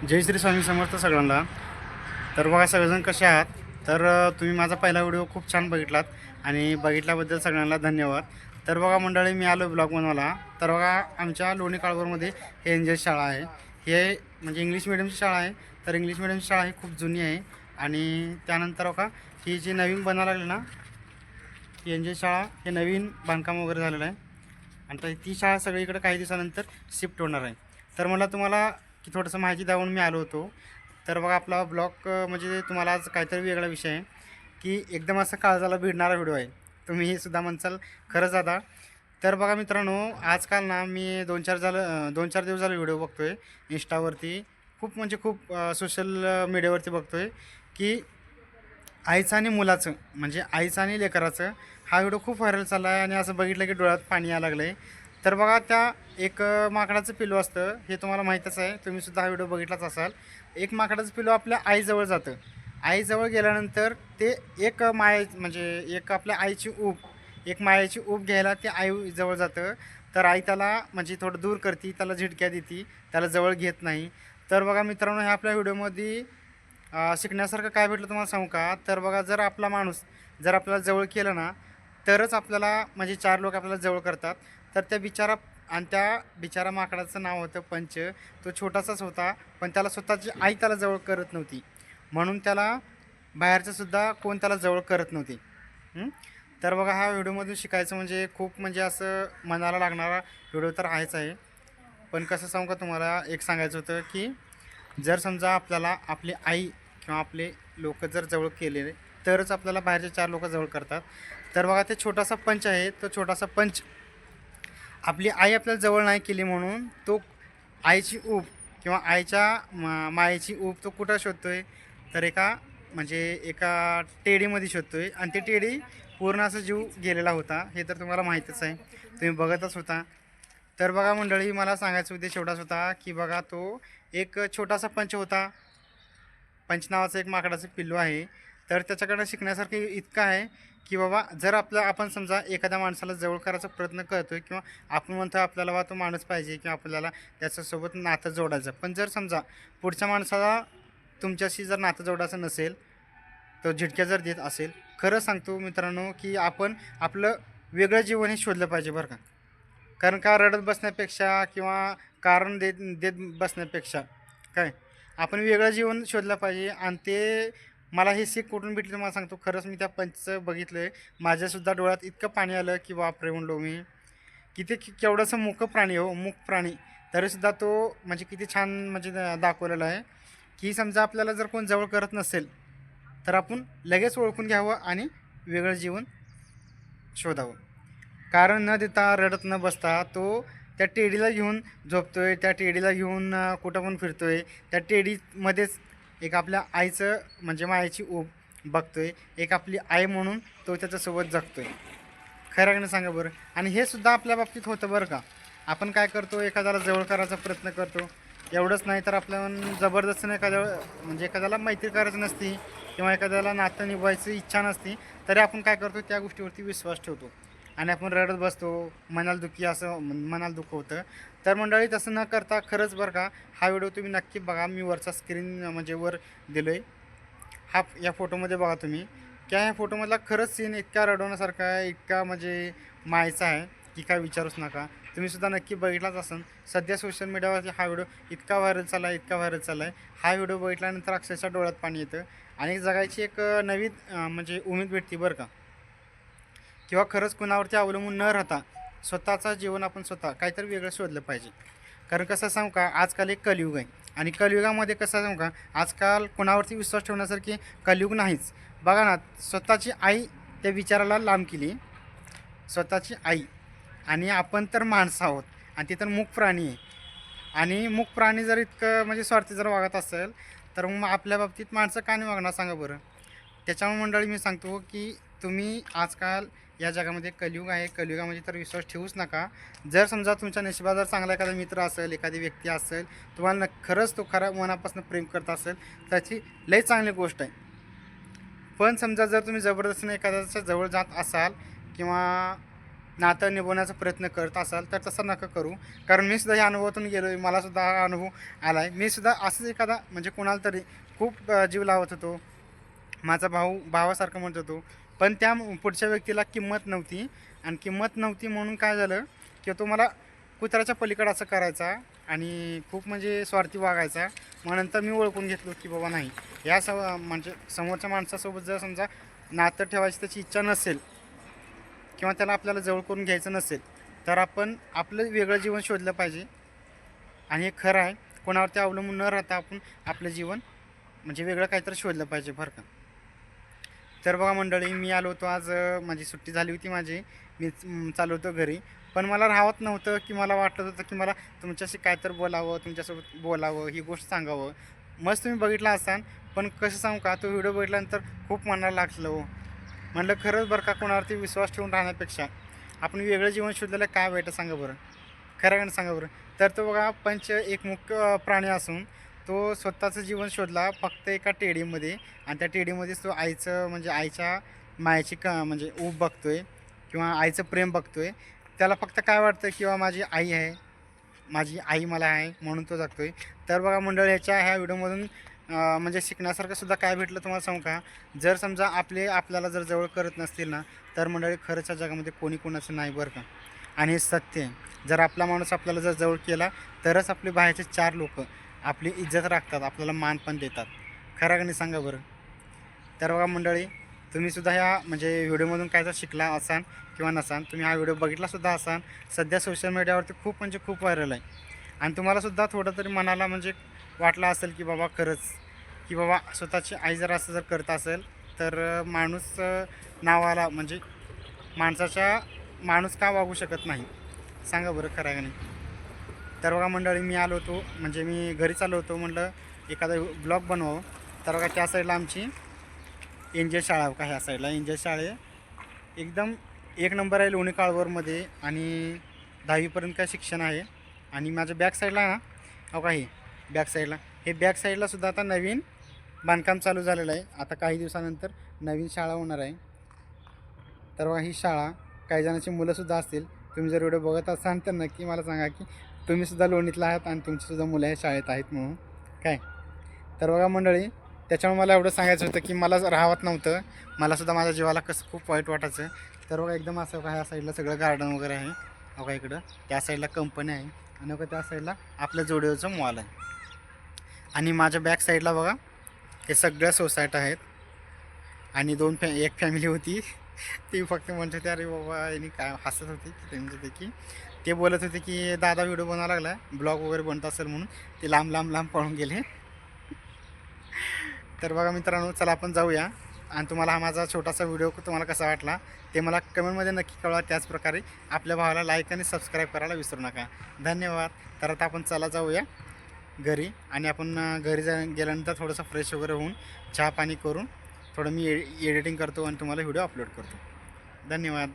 जय श्री स्वामी समर्थ सगळ्यांना. तर बघा सगळेजण कसे आहात. तर तुम्ही माझा पहिला व्हिडिओ खूप छान बघितलात आणि बघितल्याबद्दल सगळ्यांना धन्यवाद. तर बघा मंडळी, मी आलो ब्लॉग बनवायला. तर बघा आमच्या लोणी काळभोरमध्ये हे एनजेएस शाळा आहे. हे म्हणजे इंग्लिश मिडियमची शाळा आहे. तर इंग्लिश मिडियमची शाळा ही खूप जुनी आहे. आणि त्यानंतर बघा ही जी नवीन बनायला लागली ना, ही एनजेएस शाळा हे नवीन बांधकाम वगैरे झालेलं आहे. आणि तर ती शाळा सगळीकडे काही दिवसानंतर शिफ्ट होणार आहे. तर मला तुम्हाला की थोडंसं माहिती द्यावून मी आलो होतो. तर बघा आपला ब्लॉग म्हणजे तुम्हाला आज काहीतरी वेगळा विषय आहे की एकदम असं काळजाला भिडणारा व्हिडिओ आहे. तुम्ही हे सुद्धा म्हणसाल खरंच दादा. तर बघा मित्रांनो, आजकाल ना मी 2-4 दिवस झाले व्हिडिओ बघतो आहे इंस्टावरती. खूप म्हणजे खूप सोशल मीडियावरती बघतो आहे की आईचं आणि मुलाचं म्हणजे आईचं आणि लेकराचं हा व्हिडिओ खूप व्हायरल चालला आहे. आणि असं बघितलं की डोळ्यात पाणी यायला लागलं आहे. तर बघा त्या एक माकडाचं पिल्लू असतं, हे तुम्हाला माहीतच आहे, तुम्हीसुद्धा हा व्हिडिओ बघितलाच असाल. एक माकडाचं पिल्लू आपल्या आईजवळ जातं. आईजवळ गेल्यानंतर ते एक म्हणजे एक आपल्या आईची ऊब, एक मायेची ऊब घ्यायला ते आईजवळ जातं. तर आई त्याला म्हणजे थोडं दूर करते, त्याला झिडक्या देते, त्याला जवळ घेत नाही. तर बघा मित्रांनो, ह्या आपल्या व्हिडिओमध्ये शिकण्यासारखं काय भेटलं तुम्हाला सांगू का. तर बघा, जर आपला माणूस जर आपल्याला जवळ केलं ना, तरच आपल्याला म्हणजे 4 लोक आपल्याला जवळ करतात. तर त्या बिचारा माकडाचं नाव होतं पंच. तो छोटासाच होता, पण त्याला स्वतःची आई त्याला जवळ करत नव्हती, म्हणून त्याला बाहेरचंसुद्धा कोण त्याला जवळ करत नव्हती. तर बघा, हा व्हिडिओमधून शिकायचं म्हणजे खूप म्हणजे असं मनाला लागणारा व्हिडिओ तर आहेच आहे. पण कसं सांगू का तुम्हाला, एक सांगायचं होतं की जर समजा आपल्याला आपली आई किंवा आपले लोक जर जवळ केले, तरच आपल्याला बाहेरचे 4 लोक जवळ करतात. तर बघा, ते छोटासा पंच आहे, तो छोटासा पंच आपली आई आपल्याला जवळ नाही केली म्हणून तो आईची ऊब किंवा आईच्या मायेची ऊब तो कुठं शोधतोय, तर एका टेडीमध्ये शोधतोय. आणि ते टेडी पूर्ण असं जीव गेलेला होता, हे तर तुम्हाला माहीतच आहे, तुम्ही बघतच होता. तर बघा मंडळी, मला सांगायचा उद्देश एवढाच होता की बघा, तो एक छोटासा पंच होता. पंच नावाचं एक माकडाचं पिल्लू आहे. तर त्याच्याकडनं शिकण्यासारखं इतकं आहे की बाबा, जर आपण समजा एखाद्या माणसाला जवळ करायचा प्रयत्न करतोय किंवा आपण म्हणतो आपल्याला बा तो माणूस पाहिजे किंवा आपल्याला त्याच्यासोबत नातं जोडायचं, पण जर समजा पुढच्या माणसाला तुमच्याशी जर नातं जोडायचं नसेल, तो झिटक्या जर देत असेल, खरं सांगतो मित्रांनो की आपण आपलं वेगळं जीवन हे शोधलं पाहिजे बरं का. कारण का रडत बसण्यापेक्षा किंवा कारण देत देत बसण्यापेक्षा काय, आपण वेगळं जीवन शोधलं पाहिजे. आणि ते मला हे सीख कुठून भेटली तुम्हाला सांगतो. खरंच मी त्या पंचचं बघितलं आहे, माझ्यासुद्धा डोळ्यात इतकं पाणी आलं की बापरे म्हणलो मी, की ते केवढंसं मूक प्राणी हो, मूक प्राणी, तरीसुद्धा तो म्हणजे किती छान म्हणजे दाखवलेलं आहे की समजा आपल्याला जर कोण जवळ करत नसेल, तर आपण लगेच ओळखून घ्यावं आणि वेगळं जीवन शोधावं. कारण न देता रडत न बसता तो त्या टेडीला घेऊन झोपतोय, त्या टेडीला घेऊन कुठं पण फिरतोय. त्या टेडीमध्येच एक आपल्या आईचं म्हणजे मायेची ऊब बघतोय, एक आपली आई म्हणून तो त्याच्यासोबत जगतोय. खरं का नाही सांगा बरं. आणि हे सुद्धा आपल्या बाबतीत होतं बरं का. आपण काय करतो, एखाद्याला जवळ करायचा प्रयत्न करतो. एवढंच नाही तर आपण जबरदस्तीने एखाद्याला मैत्री करायची नसती किंवा एखाद्याला नातं निभवायची इच्छा नसती, तरी आपण काय करतो, त्या गोष्टीवरती विश्वास ठेवतो आणि आपण रडत बसतो, मनाला दुःख होतं. तर मंडळी, तसं न करता खरंच बरं का, हा व्हिडिओ तुम्ही नक्की बघा. मी वरचा स्क्रीन म्हणजे वर दिलो आहे, या फोटोमध्ये बघा तुम्ही. ह्या फोटोमधला खरंच सीन इतका रडवण्यासारखा आहे, इतका म्हणजे मायचा आहे की काय विचारूच नका. तुम्हीसुद्धा नक्की बघितलाच असाल. सध्या सोशल मीडियावरती हा व्हिडिओ इतका व्हायरल चालला आहे, इतका व्हायरल चालला आहे. हा व्हिडिओ बघितल्यानंतर अक्षरशः डोळ्यात पाणी येतं आणि जगायची एक नवीन म्हणजे उमेद भेटते बरं का. किंवा खरंच कुणावरती अवलंबून न राहता स्वतःचं जीवन आपण स्वतः काहीतरी वेगळं शोधलं पाहिजे. कारण कसं सांगू का, आजकाल एक कलियुग आहे आणि कलियुगामध्ये कसं सांगू का, आजकाल कुणावरती विश्वास ठेवण्यासारखी कलियुग नाहीच. बघा ना, स्वतःची आई त्या विचाराला लांब केली, स्वतःची आई. आणि आपण तर माणसं आहोत आणि ते तर मूक प्राणी आहे. आणि मूक प्राणी जर इतकं म्हणजे स्वार्थी जर वागत असेल, तर मग आपल्या बाबतीत माणसं का नाही वागणार सांगा बरं. त्याच्यामुळे मंडळी मी सांगतो की तुम्ही आजकाल या जगामध्ये कलियुग आहे, कलियुगामध्ये तर विश्वास ठेवूच नका. जर समजा तुमच्या नशिबात जर चांगला एखादा मित्र असेल, एखादी व्यक्ती असेल, तुम्हाला खरंच तो खऱ्या मनापासून प्रेम करत असेल, त्याची लई चांगली गोष्ट आहे. पण समजा जर तुम्ही जबरदस्तीने एखाद्याच्या जवळ जात असाल किंवा नातं निभवण्याचा प्रयत्न करत असाल तर तसं नका करू. कारण मी सुद्धा ह्या अनुभवातून गेलो आहे. मलासुद्धा हा अनुभव आला आहे. मी सुद्धा असंच एखादा म्हणजे कोणाला तरी खूप जीव लावत होतो. माझा भाऊ भावासारखं म्हणत होतो. पण त्या पुढच्या व्यक्तीला किंमत नव्हती आणि किंमत नव्हती म्हणून काय झालं, की तो मला कुत्र्याच्या पलीकडे असं करायचा आणि खूप म्हणजे स्वार्थी वागायचा. मग नंतर मी ओळखून घेतलो, की बाबा नाही, या म्हणजे समोरच्या माणसासोबत जर समजा नातं ठेवायची त्याची इच्छा नसेल किंवा त्याला आपल्याला जवळ करून घ्यायचं नसेल, तर आपण आपलं वेगळं जीवन शोधलं पाहिजे. आणि हे खरं आहे, कोणावरती अवलंबून न राहता आपण आपलं जीवन म्हणजे वेगळं काहीतरी शोधलं पाहिजे बरं का. तर बघा मंडळी, मी आलो होतो आज, माझी सुट्टी झाली होती माझी. मी चाललो होतो घरी. पण मला राहत नव्हतं, की मला वाटत होतं की मला तुमच्याशी काहीतरी बोलावं, तुमच्यासोबत बोलावं, ही गोष्ट सांगावं. मस्त तुम्ही बघितला असाल, पण कसं सांगू का, तो व्हिडिओ बघितल्यानंतर खूप मनाला लागलं हो. म्हणलं खरंच बरं का, कोणावरती विश्वास ठेवून राहण्यापेक्षा आपण वेगळं जीवन शोधलेलं काय वाईट आहे सांगा बरं. खरं का सांगा बरं. तर तो बघा पंच एक मुख्य प्राणी असून तो स्वतःचं जीवन शोधला फक्त एका टेडीमध्ये. आणि त्या टेडीमध्येच तो आईचं म्हणजे आईच्या मायेची म्हणजे ऊब बघतोय किंवा आईचं प्रेम बघतोय. त्याला फक्त काय वाटतं किंवा माझी आई आहे, माझी आई मला आहे म्हणून तो जगतोय. तर बघा मंडळी, ह्या व्हिडिओमधून म्हणजे शिकण्यासारखं सुद्धा काय भेटलं तुम्हाला सांगू का. जर समजा आपल्याला जर जवळ करत नसतील ना, तर मंडळी खरंच्या जगामध्ये कोणी कोणाचं नाही बरं का. आणि हे सत्य आहे. जर आपला माणूस आपल्याला जर जवळ केला तरच आपले बाहेरचे 4 लोक आपली इज्जत राखतात, आपल्याला मान पण देतात. खरं का नाही सांगा बरं. तर बघा मंडळी, तुम्हीसुद्धा ह्या म्हणजे व्हिडिओमधून काय तर शिकला असाल किंवा नसाल, तुम्ही हा व्हिडिओ बघितलासुद्धा असाल. सध्या सोशल मीडियावरती खूप म्हणजे खूप व्हायरल आहे. आणि तुम्हालासुद्धा थोडं तरी मनाला म्हणजे वाटलं असेल की बाबा खरंच, की बाबा स्वतःची आई जर असं जर करत असेल तर माणूस नावाला म्हणजे माणूस का वागू शकत नाही सांगा बरं. खरं आहे का नाही. तर बघा मंडळी, मी आलो होतो म्हणजे मी घरीच आलो होतो. म्हटलं एखादा ब्लॉग बनवावं. तर बघा त्या साईडला आमची एंजल शाळा का, ह्या साईडला एंजल शाळे एकदम एक नंबर आहे लोणी काळवरमध्ये. आणि 10वीपर्यंत काय शिक्षण आहे. आणि माझ्या बॅक साईडला ना हो का, हे बॅक साईडला, हे बॅक साईडलासुद्धा आता नवीन बांधकाम चालू झालेलं आहे. आता काही दिवसानंतर नवीन शाळा होणार आहे. तर बघा ही शाळा, काही जणांची मुलंसुद्धा असतील. तुम्ही जर व्हिडिओ बघत असाल तर नक्की मला सांगा की तुम्हीसुद्धा लोणीतला आहात आणि तुमचीसुद्धा मुलं ह्या शाळेत आहेत म्हणून काय. तर बघा मंडळी, त्याच्यामुळे मला एवढं सांगायचं होतं की मला राहत नव्हतं. मलासुद्धा माझ्या जीवाला कसं खूप वाईट वाटायचं. तर बघा एकदम असं का ह्या साईडला सगळं गार्डन वगैरे आहे. बघा इकडं त्या साईडला कंपनी आहे आणि बघा त्या साईडला आपल्या जोडीचं मॉल आहे. आणि माझ्या बॅक साईडला बघा हे सगळ्या सोसायट्या आहेत. आणि एक फॅमिली होती. ती फक्त म्हणत होती अरे बाबा, यांनी काय हसत होती की त्यांचं होते की ते बोलत होते की दादा व्हिडिओ बनवायला लागला, ब्लॉग वगैरे बनत असेल म्हणून. ते लांब लांब लांब पळून गेले. तर बघा मित्रांनो, चला आपण जाऊया. आणि तुम्हाला हा माझा छोटासा व्हिडिओ तुम्हाला कसा वाटला ते मला कमेंटमध्ये नक्की कळवा. त्याचप्रकारे आपल्या भावाला लाईक आणि सबस्क्राईब करायला विसरू नका. धन्यवाद. तर आता आपण चला जाऊया घरी. आणि आपण घरी गेल्यानंतर थोडंसं फ्रेश वगैरे होऊन चहा पाणी करून थोडं मी एडिटिंग करतो आणि तुम्हाला व्हिडिओ अपलोड करतो. धन्यवाद.